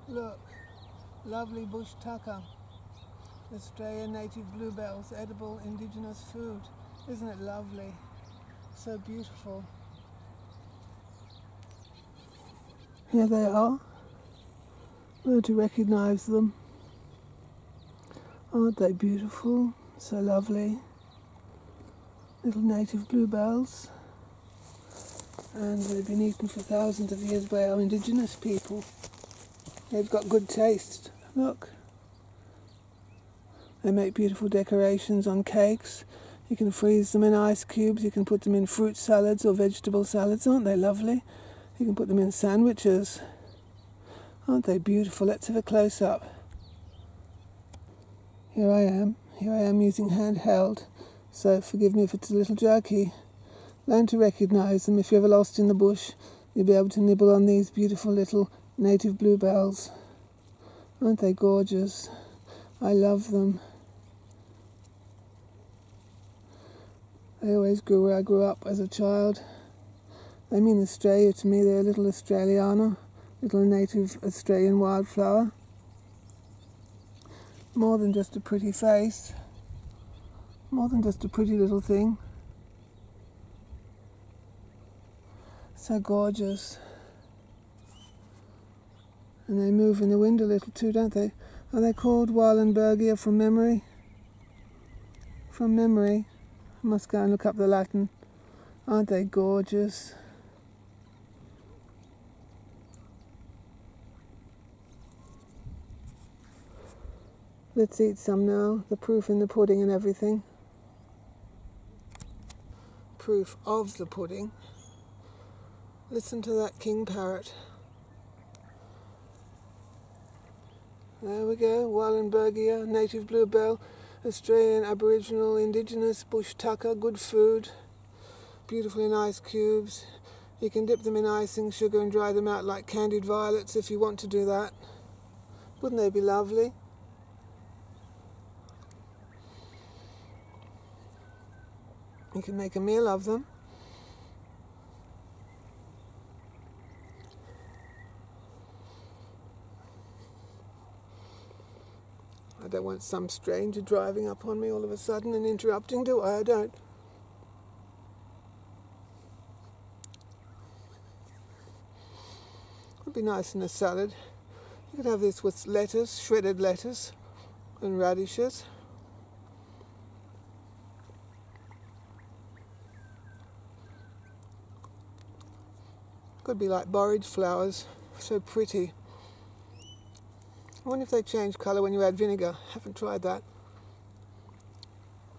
Look, lovely bush tucker. Australian native bluebells, edible indigenous food. Isn't it lovely? So beautiful. Here they are. Learn to recognise them. Aren't they beautiful? So lovely. Little native bluebells. And they've been eaten for thousands of years by our indigenous people. They've got good taste. Look. They make beautiful decorations on cakes. You can freeze them in ice cubes. You can put them in fruit salads or vegetable salads. Aren't they lovely? You can put them in sandwiches. Aren't they beautiful? Let's have a close-up. Here I am using handheld. So forgive me if it's a little jerky. Learn to recognise them. If you're ever lost in the bush, you'll be able to nibble on these beautiful little native bluebells. Aren't they gorgeous? I love them. They always grew where I grew up as a child. They mean Australia to me. They're a little Australiana, little native Australian wildflower. More than just a pretty face. More than just a pretty little thing. So gorgeous. And they move in the wind a little too, don't they? Are they called Wahlenbergia from memory? From memory. I must go and look up the Latin. Aren't they gorgeous? Let's eat some now. The proof in the pudding and everything. Proof of the pudding. Listen to that king parrot. There we go. Wahlenbergia, native bluebell, Australian Aboriginal Indigenous bush tucker, good food, beautiful in ice cubes. You can dip them in icing sugar and dry them out like candied violets if you want to do that. Wouldn't they be lovely? You can make a meal of them. I don't want some stranger driving up on me all of a sudden and interrupting, do I? I don't. It'd be nice in a salad. You could have this with lettuce, shredded lettuce, and radishes. Could be like borage flowers, so pretty. I wonder if they change colour when you add vinegar. Haven't tried that.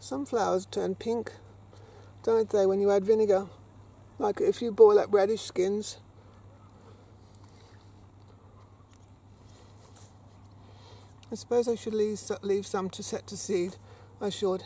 Some flowers turn pink, don't they, when you add vinegar? Like if you boil up radish skins. I suppose I should leave some to set to seed. I should.